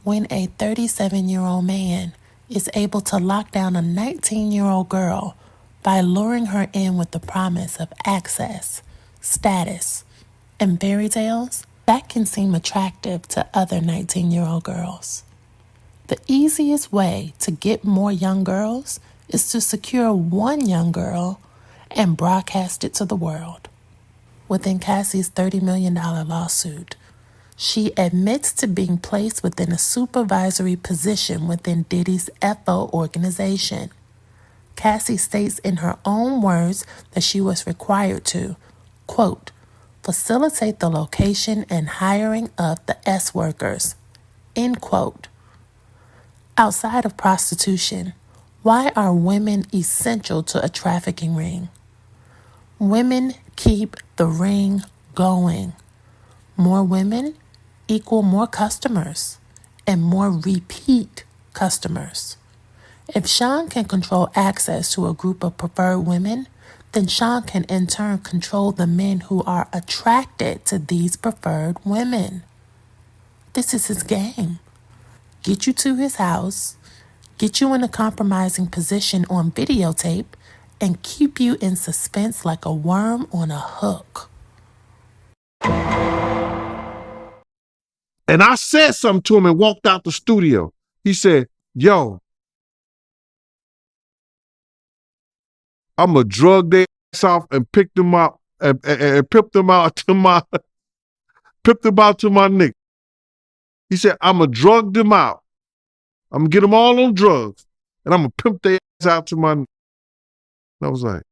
when a 37-year-old man is able to lock down a 19-year-old girl by luring her in with the promise of access, status, and fairy tales, that can seem attractive to other 19-year-old girls. The easiest way to get more young girls is to secure one young girl and broadcast it to the world. Within Cassie's $30 million lawsuit, she admits to being placed within a supervisory position within Diddy's FO organization. Cassie states in her own words that she was required to, quote, facilitate the location and hiring of the S workers, end quote. Outside of prostitution, why are women essential to a trafficking ring? Women keep the ring going. More women equal more customers and more repeat customers. If Sean can control access to a group of preferred women, then Sean can in turn control the men who are attracted to these preferred women. This is his game. Get you to his house, get you in a compromising position on videotape, and keep you in suspense like a worm on a hook. And I said something to him and walked out the studio. He said, yo, I'm going to drug their ass off and pick them up and pimp them out to my nigga. He said, I'm going to drug them out. I'm going to get them all on drugs and I'm going to pimp their ass out to my nigga. And I was like,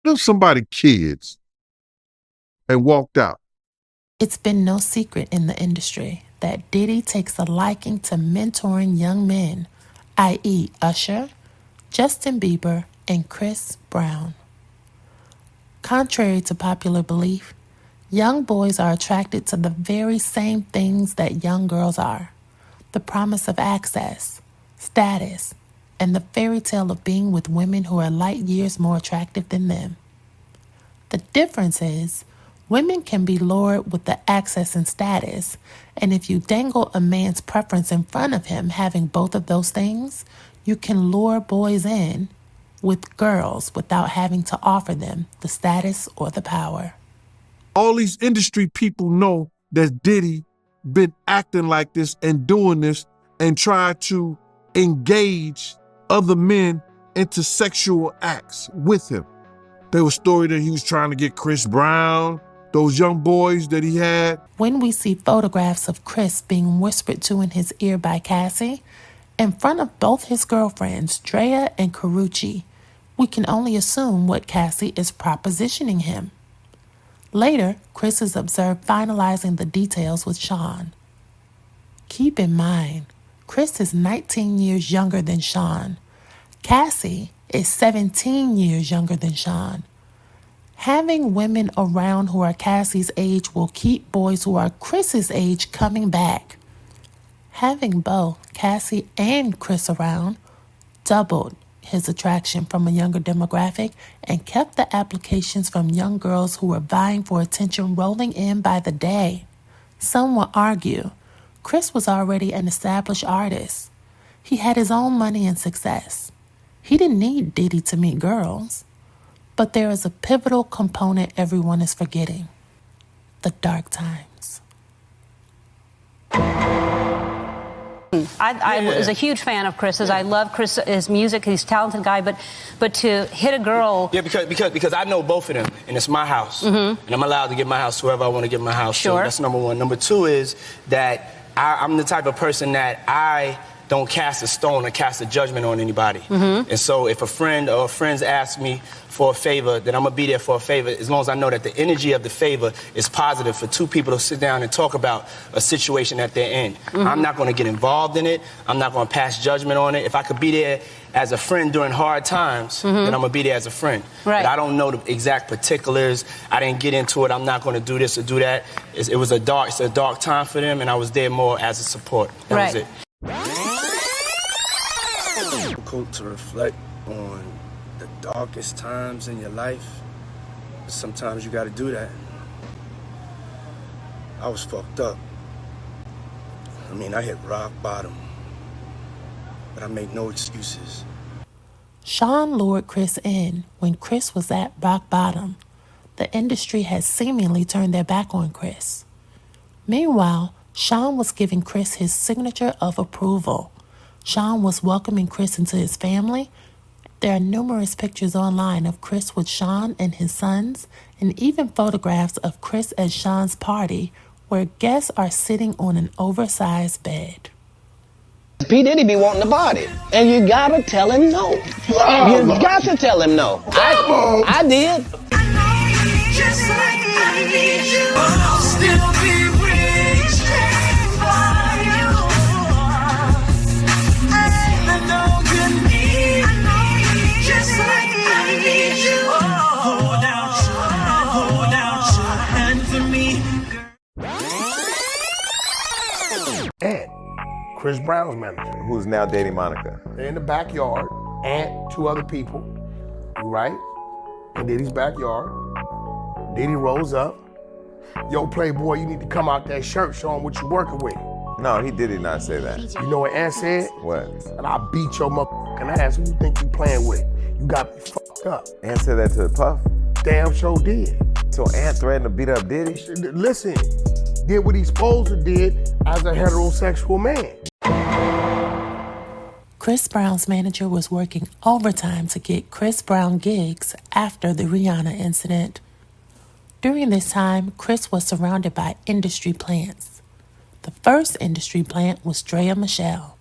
there's somebody kids, and walked out. It's been no secret in the industry that Diddy takes a liking to mentoring young men, i.e. Usher, Justin Bieber, and Chris Brown. Contrary to popular belief, young boys are attracted to the very same things that young girls are: the promise of access, status, and the fairy tale of being with women who are light years more attractive than them. The difference is, women can be lured with the access and status, and if you dangle a man's preference in front of him having both of those things, you can lure boys in with girls without having to offer them the status or the power. All these industry people know that Diddy been acting like this and doing this and try to engage other men into sexual acts with him. There was a story that he was trying to get Chris Brown, those young boys that he had. When we see photographs of Chris being whispered to in his ear by Cassie, in front of both his girlfriends, Drea and Karrueche, we can only assume what Cassie is propositioning him. Later, Chris is observed finalizing the details with Sean. Keep in mind, Chris is 19 years younger than Sean. Cassie is 17 years younger than Sean. Having women around who are Cassie's age will keep boys who are Chris's age coming back. Having both Cassie and Chris around doubled his attraction from a younger demographic and kept the applications from young girls who were vying for attention rolling in by the day. Some will argue Chris was already an established artist. He had his own money and success. He didn't need Diddy to meet girls. But there is a pivotal component everyone is forgetting: the dark times. I was a huge fan of Chris's. I love his music. He's a talented guy, but to hit a girl. Yeah, because I know both of them, and it's my house, and I'm allowed to give my house to whoever I want to give my house Sure. to. That's number one. Number two is that I'm the type of person that I don't cast a stone or cast a judgment on anybody. And so if a friend or friends ask me for a favor, then I'm gonna be there for a favor as long as I know that the energy of the favor is positive for two people to sit down and talk about a situation that they're in. I'm not gonna get involved in it. I'm not gonna pass judgment on it. If I could be there as a friend during hard times, then I'm gonna be there as a friend. Right. But I don't know the exact particulars. I didn't get into it. I'm not gonna do this or do that. It's a dark time for them, and I was there more as a support. That was it. Difficult to reflect on the darkest times in your life. Sometimes you gotta do that. I was fucked up. I hit rock bottom, but I made no excuses. Sean lured Chris in when Chris was at rock bottom. The industry had seemingly turned their back on Chris. Meanwhile, Sean was giving Chris his signature of approval. Sean was welcoming Chris into his family. There are numerous pictures online of Chris with Sean and his sons, and even photographs of Chris at Sean's party, where guests are sitting on an oversized bed. P. Diddy be wanting the body, and you gotta tell him no. You got to tell him no. I did. Just like I need you, I'll still be reaching for you. I know you need me, just like I need you. Hold out your hand for me, Ant, Chris Brown's manager. Who's now dating Monica. They're in the backyard, Ant, two other people, right? In Diddy's backyard. Diddy rolls up. Yo, Playboy, you need to come out that shirt, show him what you're working with. No, he did not say that. You know what Ant said? What? And I'll beat your motherfucking ass. Who you think you playing with? You got me fucked up. Ant said that to Puff? Damn sure did. So Ant threatened to beat up Diddy? Listen, did what he's supposed to did as a heterosexual man. Chris Brown's manager was working overtime to get Chris Brown gigs after the Rihanna incident. During this time, Chris was surrounded by industry plants. The first industry plant was Drea Michelle.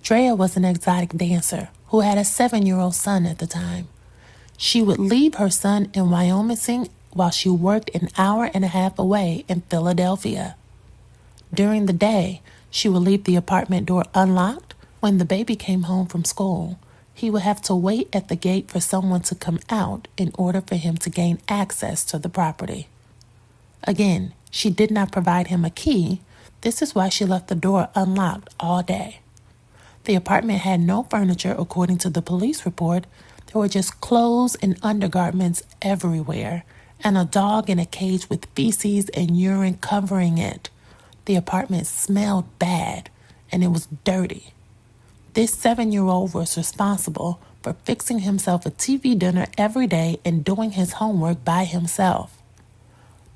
Drea was an exotic dancer who had a 7-year-old son at the time. She would leave her son in Wyoming while she worked an hour and a half away in Philadelphia. During the day, she would leave the apartment door unlocked. When the baby came home from school, he would have to wait at the gate for someone to come out in order for him to gain access to the property. Again, she did not provide him a key. This is why she left the door unlocked all day. The apartment had no furniture, according to the police report. There were just clothes and undergarments everywhere, and a dog in a cage with feces and urine covering it. The apartment smelled bad, and it was dirty. This 7-year-old was responsible for fixing himself a TV dinner every day and doing his homework by himself.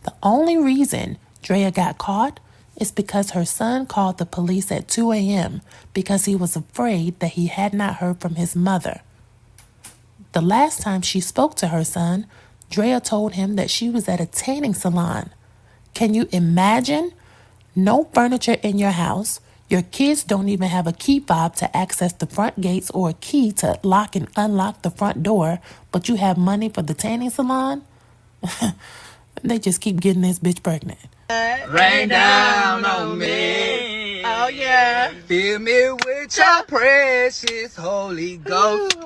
The only reason Drea got caught is because her son called the police at 2 a.m. because he was afraid that he had not heard from his mother. The last time she spoke to her son, Drea told him that she was at a tanning salon. Can you imagine? No furniture in your house. Your kids don't even have a key fob to access the front gates or a key to lock and unlock the front door, but you have money for the tanning salon? They just keep getting this bitch pregnant. Rain down on me. Oh yeah. Fill me with your precious Holy Ghost.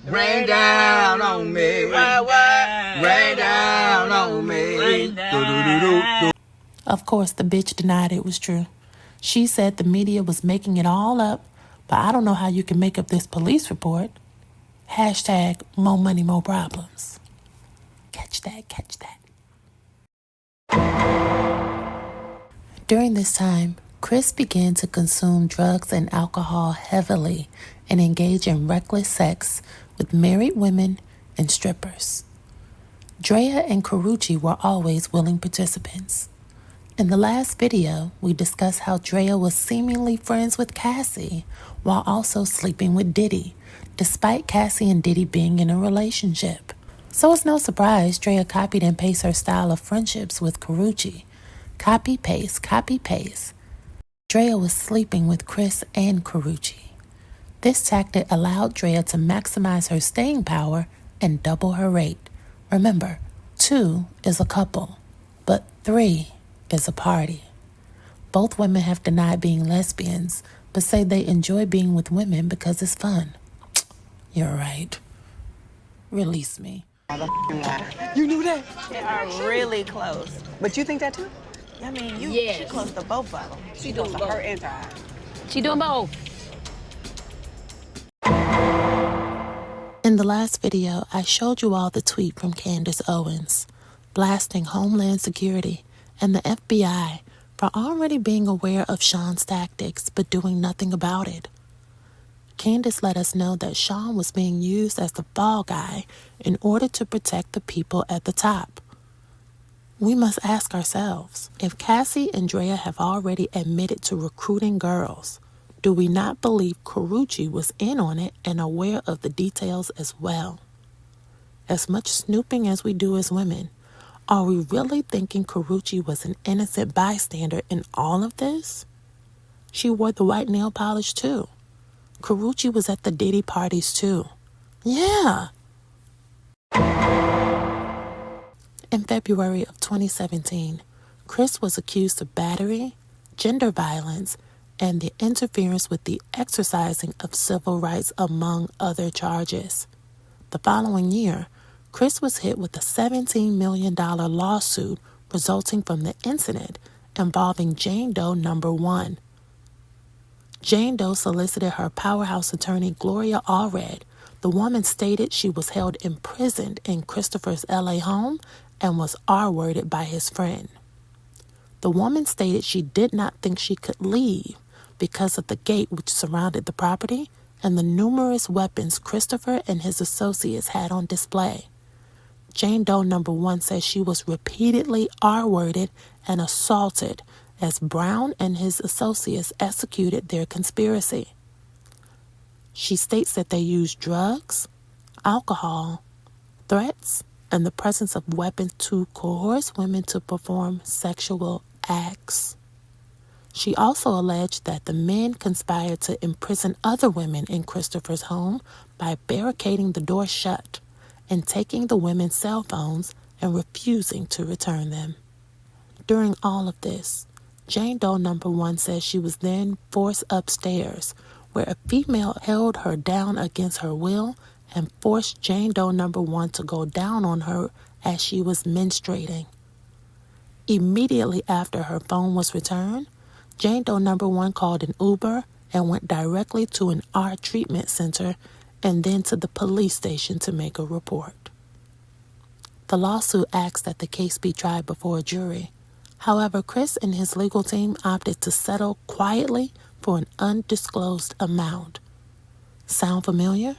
Rain down on me. Rain down on me. Of course, the bitch denied it was true. She said the media was making it all up, but I don't know how you can make up this police report. Hashtag more money, more problems. Catch that, catch that. During this time, Chris began to consume drugs and alcohol heavily and engage in reckless sex with married women and strippers. Drea and Karrueche were always willing participants. In the last video, we discussed how Drea was seemingly friends with Cassie while also sleeping with Diddy, despite Cassie and Diddy being in a relationship. So it's no surprise Drea copied and pasted her style of friendships with Karrueche. Copy, paste, copy, paste. Drea was sleeping with Chris and Karrueche. This tactic allowed Drea to maximize her staying power and double her rate. Remember, 2 is a couple, but 3 is a party. Both women have denied being lesbians, but say they enjoy being with women because it's fun. You're right. Release me. You knew that? They are really close. But you think that too? I mean, she close to both of them. She close to her and to her. She doing both. In the last video, I showed you all the tweet from Candace Owens, blasting Homeland Security and the FBI for for already being aware of Sean's tactics but doing nothing about it. Candace let us know that Sean was being used as the fall guy in order to protect the people at the top. We must ask ourselves, if Cassie and Drea have already admitted to recruiting girls, do we not believe Karrueche was in on it and aware of the details as well? As much snooping as we do as women, are we really thinking Karrueche was an innocent bystander in all of this? She wore the white nail polish too. Karrueche was at the Diddy parties too. Yeah. In February of 2017, Chris was accused of battery, gender violence, and the interference with the exercising of civil rights, among other charges. The following year, Chris was hit with a $17 million lawsuit resulting from the incident involving Jane Doe number 1. Jane Doe solicited her powerhouse attorney Gloria Allred. The woman stated she was held imprisoned in Christopher's LA home and was R-worded by his friend. The woman stated she did not think she could leave because of the gate which surrounded the property and the numerous weapons Christopher and his associates had on display. Jane Doe number 1 says she was repeatedly R-worded and assaulted as Brown and his associates executed their conspiracy. She states that they used drugs, alcohol, threats, and the presence of weapons to coerce women to perform sexual acts. She also alleged that the men conspired to imprison other women in Christopher's home by barricading the door shut and taking the women's cell phones and refusing to return them. During all of this, Jane Doe number 1 says she was then forced upstairs, where a female held her down against her will and forced Jane Doe number 1 to go down on her as she was menstruating. Immediately after her phone was returned, Jane Doe number 1 called an Uber and went directly to an R treatment center and then to the police station to make a report. The lawsuit asked that the case be tried before a jury. However, Chris and his legal team opted to settle quietly for an undisclosed amount. Sound familiar?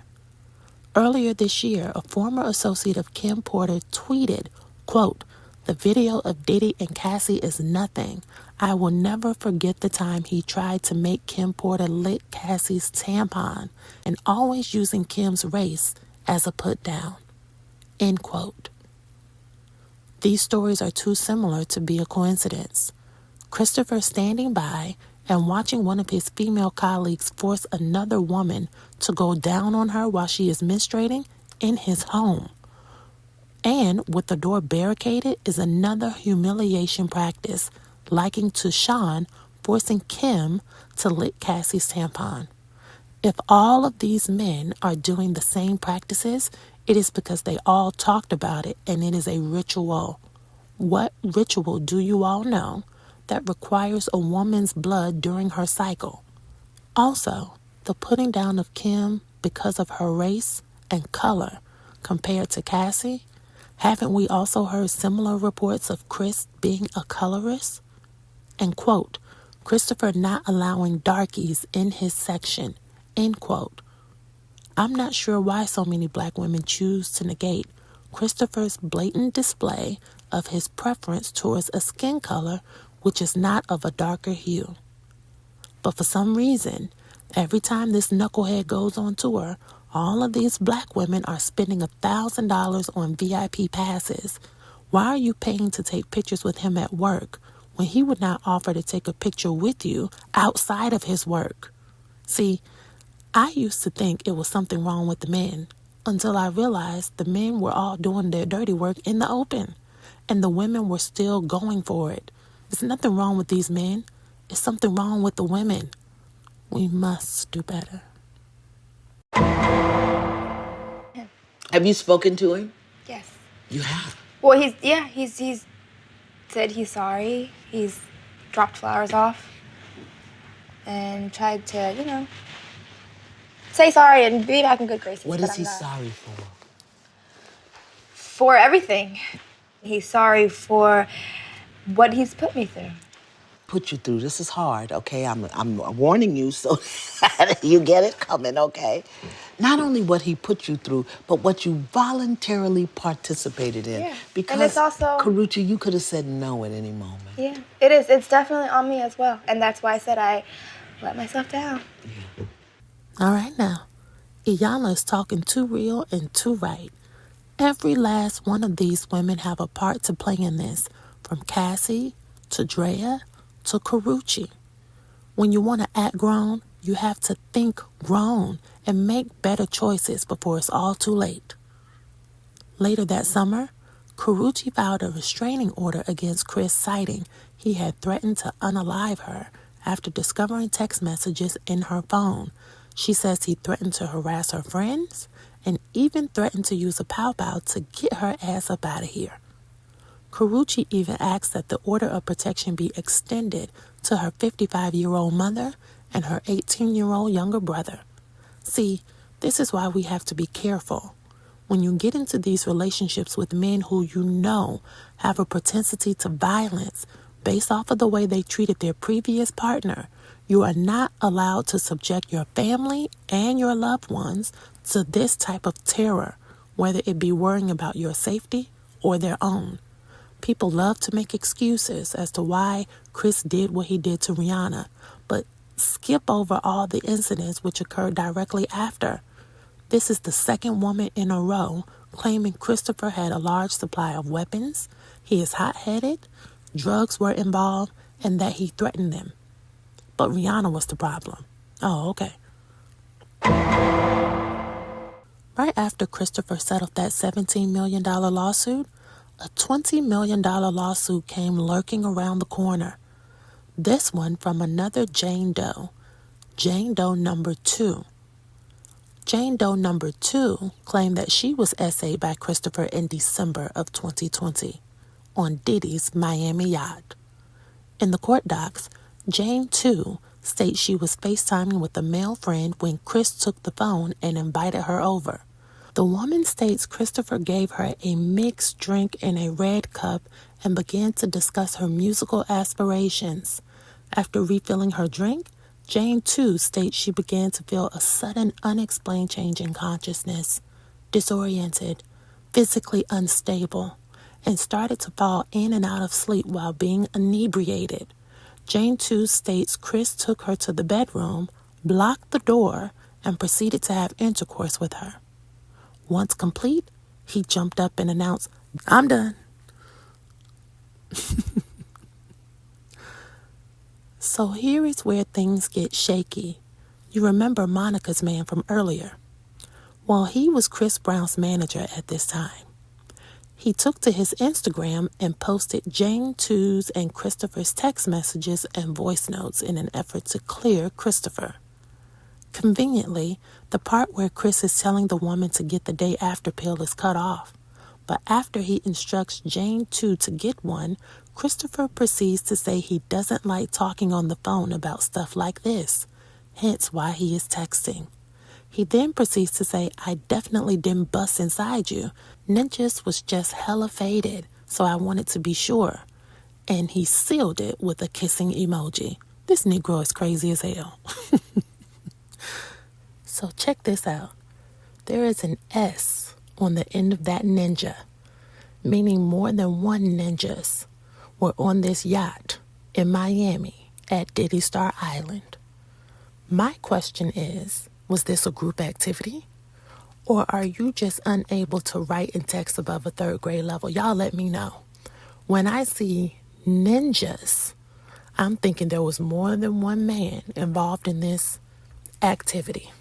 Earlier this year, a former associate of Kim Porter tweeted, quote, "The video of Diddy and Cassie is nothing. I will never forget the time he tried to make Kim Porter lick Cassie's tampon and always using Kim's race as a put down." End quote. These stories are too similar to be a coincidence. Christopher standing by and watching one of his female colleagues force another woman to go down on her while she is menstruating in his home. And with the door barricaded is another humiliation practice, liking to Sean forcing Kim to lick Cassie's tampon. If all of these men are doing the same practices, it is because they all talked about it and it is a ritual. What ritual do you all know that requires a woman's blood during her cycle? Also, the putting down of Kim because of her race and color compared to Cassie. Haven't we also heard similar reports of Chris being a colorist? And quote, Christopher not allowing darkies in his section, end quote. I'm not sure why so many black women choose to negate Christopher's blatant display of his preference towards a skin color which is not of a darker hue. But for some reason, every time this knucklehead goes on tour, all of these black women are spending $1,000 on VIP passes. Why are you paying to take pictures with him at work when he would not offer to take a picture with you outside of his work? See, I used to think it was something wrong with the men until I realized the men were all doing their dirty work in the open and the women were still going for it. There's nothing wrong with these men. It's something wrong with the women. We must do better. Have you spoken to him? Yes. You have? Well, he's said he's sorry. He's dropped flowers off and tried to, say sorry and be back in good graces. What is he sorry for? For everything. He's sorry for what he's put me through. put you through. This is hard, okay? I'm warning you so you get it coming, okay? Not only what he put you through, but what you voluntarily participated in. Yeah. Because, and it's also, Karuchi, you could have said no at any moment. Yeah, it is. It's definitely on me as well. And that's why I said I let myself down. All right now, Iyanla is talking too real and too right. Every last one of these women have a part to play in this, from Cassie to Drea to Karuchi. When you want to act grown, you have to think grown and make better choices before it's all too late. Later that summer, Karuchi filed a restraining order against Chris, citing he had threatened to unalive her after discovering text messages in her phone. She says he threatened to harass her friends and even threatened to use a pow-pow to get her ass up out of here. Karuchi even asked that the order of protection be extended to her 55-year-old mother and her 18-year-old younger brother. See, this is why we have to be careful. When you get into these relationships with men who you know have a propensity to violence based off of the way they treated their previous partner, you are not allowed to subject your family and your loved ones to this type of terror, whether it be worrying about your safety or their own. People love to make excuses as to why Chris did what he did to Rihanna, but skip over all the incidents which occurred directly after. This is the second woman in a row claiming Christopher had a large supply of weapons, he is hot-headed, drugs were involved, and that he threatened them. But Rihanna was the problem. Oh, okay. Right after Christopher settled that $17 million lawsuit, a $20 million lawsuit came lurking around the corner. This one from another Jane Doe number 2. Jane Doe number 2 claimed that she was essayed by Christopher in December of 2020 on Diddy's Miami yacht. In the court docs, Jane 2 states she was FaceTiming with a male friend when Chris took the phone and invited her over. The woman states Christopher gave her a mixed drink in a red cup and began to discuss her musical aspirations. After refilling her drink, Jane 2 states she began to feel a sudden unexplained change in consciousness, disoriented, physically unstable, and started to fall in and out of sleep while being inebriated. Jane 2 states Chris took her to the bedroom, blocked the door, and proceeded to have intercourse with her. Once complete, he jumped up and announced, "I'm done." So here is where things get shaky. You remember Monica's man from earlier. Well, he was Chris Brown's manager at this time. He took to his Instagram and posted Jane 2's and Christopher's text messages and voice notes in an effort to clear Christopher. Conveniently, the part where Chris is telling the woman to get the day after pill is cut off. But after he instructs Jane 2 to get one, Christopher proceeds to say he doesn't like talking on the phone about stuff like this, hence why he is texting. He then proceeds to say, "I definitely didn't bust inside you. Ninjas was just hella faded, so I wanted to be sure." And he sealed it with a kissing emoji. This Negro is crazy as hell. So check this out. There is an S on the end of that ninja, meaning more than one ninjas were on this yacht in Miami at Diddy Star Island. My question is, was this a group activity? Or are you just unable to write and text above a 3rd grade level? Y'all let me know. When I see ninjas, I'm thinking there was more than one man involved in this activity.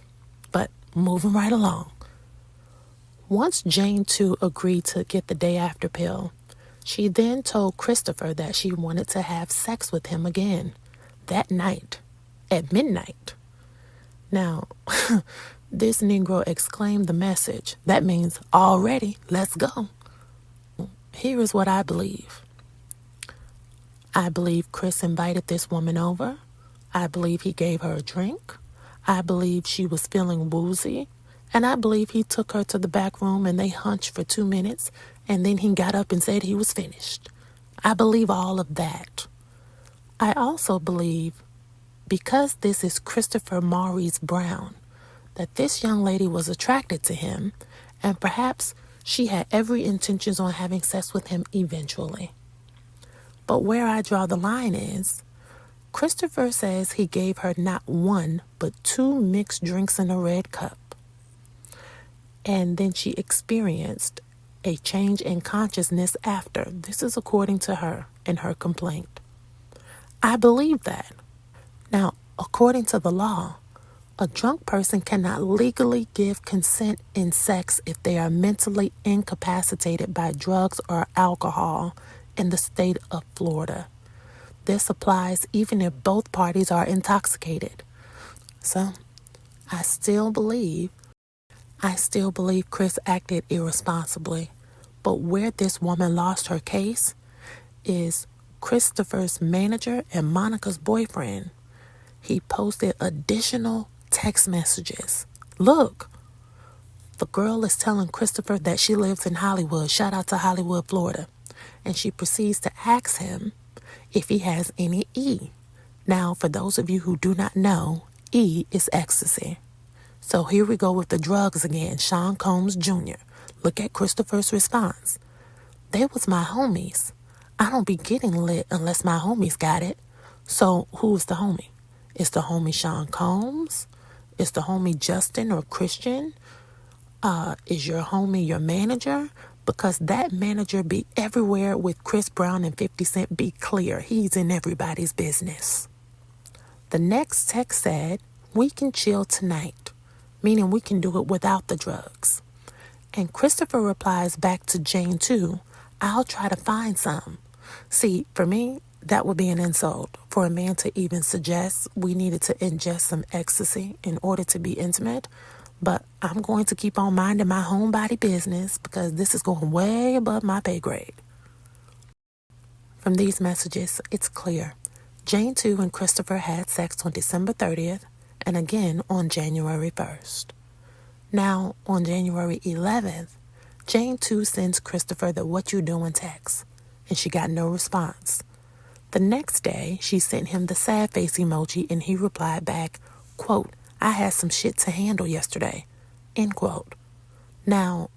But moving right along. Once Jane 2 agreed to get the day after pill, she then told Christopher that she wanted to have sex with him again that night at midnight. Now, this Negro exclaimed the message. That means, already, let's go. Here is what I believe. I believe Chris invited this woman over. I believe he gave her a drink. I believe she was feeling woozy. And I believe he took her to the back room and they hunched for 2 minutes. And then he got up and said he was finished. I believe all of that. I also believe, because this is Christopher Maurice Brown, that this young lady was attracted to him, and perhaps she had every intentions on having sex with him eventually. But where I draw the line is, Christopher says he gave her not one, but 2 mixed drinks in a red cup. And then she experienced a change in consciousness after. This is according to her in her complaint. I believe that. Now, according to the law, a drunk person cannot legally give consent in sex if they are mentally incapacitated by drugs or alcohol in the state of Florida. This applies even if both parties are intoxicated. So, I still believe Chris acted irresponsibly. But where this woman lost her case is Christopher's manager and Monica's boyfriend. He posted additional text messages. Look, the girl is telling Christopher that she lives in Hollywood. Shout out to Hollywood, Florida. And she proceeds to ask him if he has any E. Now, for those of you who do not know, E is ecstasy. So here we go with the drugs again. Sean Combs Jr. Look at Christopher's response. They was my homies. I don't be getting lit unless my homies got it. So who's the homie? Is the homie Sean Combs? Is the homie Justin or Christian? Is your homie your manager? Because that manager be everywhere with Chris Brown and 50 Cent. Be clear, he's in everybody's business. The next text said, we can chill tonight, meaning we can do it without the drugs. And Christopher replies back to Jane too, I'll try to find some. See, for me, that would be an insult for a man to even suggest we needed to ingest some ecstasy in order to be intimate. But I'm going to keep on minding my homebody business because this is going way above my pay grade. From these messages, it's clear. Jane 2 and Christopher had sex on December 30th and again on January 1st. Now, on January 11th, Jane 2 sends Christopher the what you doing text, and she got no response. The next day, she sent him the sad face emoji, and he replied back, quote, I had some shit to handle yesterday, end quote. Now,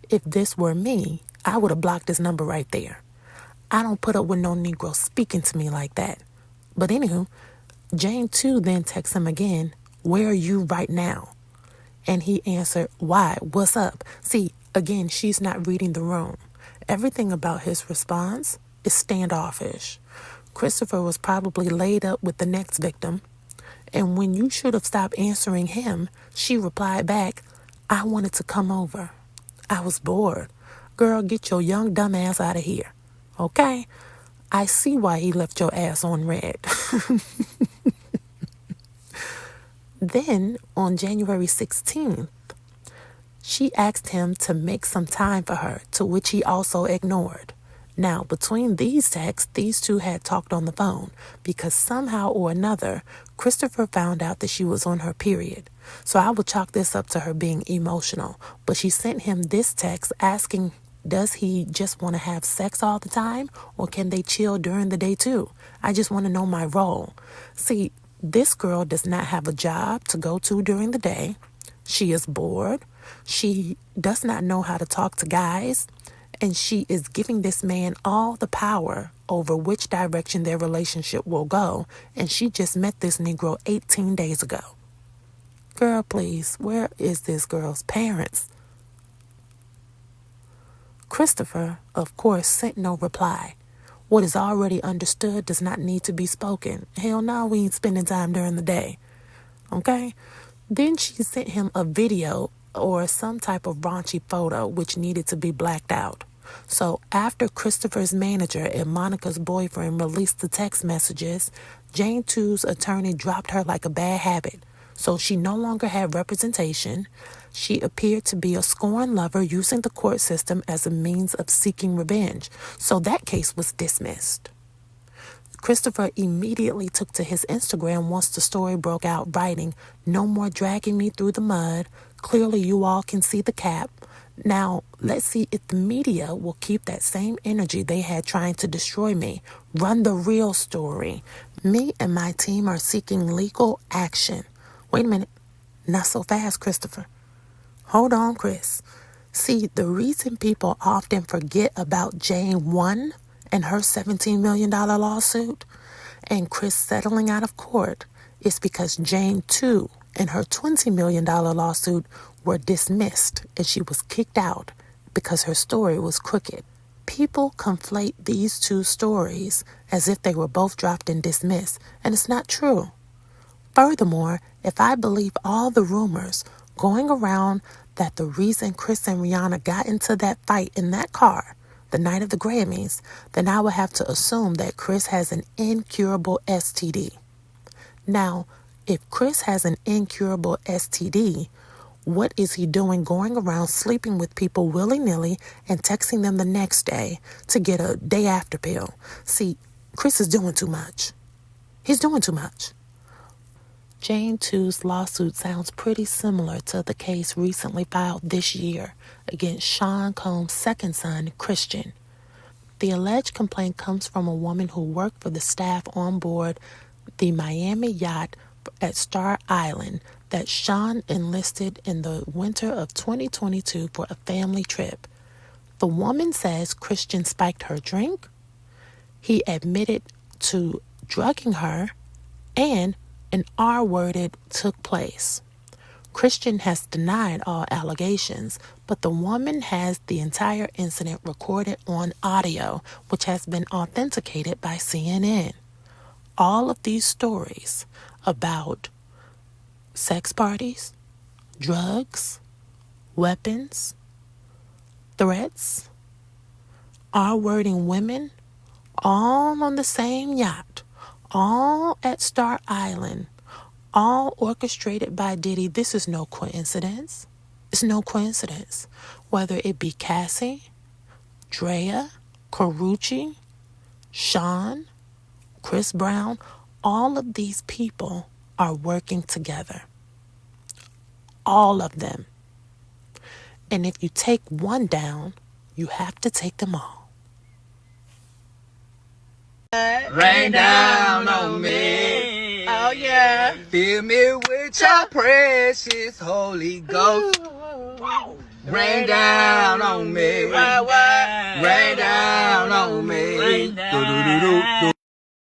if this were me, I would have blocked his number right there. I don't put up with no Negro speaking to me like that. But anywho, Jane 2 then texts him again, where are you right now? And he answered, why? What's up? See, again, she's not reading the room. Everything about his response is standoffish. Christopher was probably laid up with the next victim. And when you should have stopped answering him, she replied back, I wanted to come over. I was bored. Girl, get your young dumb ass out of here. Okay? I see why he left your ass on red. Then, on January 16th, she asked him to make some time for her, to which he also ignored. Now, between these texts, these two had talked on the phone because somehow or another, Christopher found out that she was on her period. So I will chalk this up to her being emotional. But she sent him this text asking, does he just want to have sex all the time, or can they chill during the day too? I just want to know my role. See, this girl does not have a job to go to during the day. She is bored. She does not know how to talk to guys. And she is giving this man all the power over which direction their relationship will go. And she just met this Negro 18 days ago. Girl, please, where is this girl's parents? Christopher, of course, sent no reply. What is already understood does not need to be spoken. Hell no, we ain't spending time during the day. Okay? Then she sent him a video or some type of raunchy photo which needed to be blacked out. So after Christopher's manager and Monica's boyfriend released the text messages, Jane 2's attorney dropped her like a bad habit. So she no longer had representation. She appeared to be a scorned lover using the court system as a means of seeking revenge. So that case was dismissed. Christopher immediately took to his Instagram once the story broke out, writing, no more dragging me through the mud. Clearly you all can see the cap. Now, let's see if the media will keep that same energy they had trying to destroy me. Run the real story. Me and my team are seeking legal action. Wait a minute. Not so fast, Christopher. Hold on, Chris. See, the reason people often forget about Jane 1 and her $17 million lawsuit and Chris settling out of court is because Jane 2 and her $20 million lawsuit were dismissed and she was kicked out because her story was crooked. People conflate these two stories as if they were both dropped and dismissed, and it's not true. Furthermore, if I believe all the rumors going around that the reason Chris and Rihanna got into that fight in that car the night of the Grammys, then I would have to assume that Chris has an incurable STD. Now, if Chris has an incurable STD, what is he doing going around sleeping with people willy-nilly and texting them the next day to get a day after pill? See, Chris is doing too much. He's doing too much. Jane 2's lawsuit sounds pretty similar to the case recently filed this year against Sean Combs' second son, Christian. The alleged complaint comes from a woman who worked for the staff on board the Miami yacht at Star Island that Sean enlisted in the winter of 2022 for a family trip. The woman says Christian spiked her drink, he admitted to drugging her, and an R-worded took place. Christian has denied all allegations, but the woman has the entire incident recorded on audio, which has been authenticated by CNN. All of these stories about sex parties, drugs, weapons, threats, R-wording women, all on the same yacht, all at Star Island, all orchestrated by Diddy. This is no coincidence. It's no coincidence. Whether it be Cassie, Drea, Carucci, Sean, Chris Brown, all of these people are working together. All of them. And if you take one down, you have to take them all. Rain down on me. Oh yeah. Fill me with your precious Holy Ghost. Rain down on me. Rain down on me.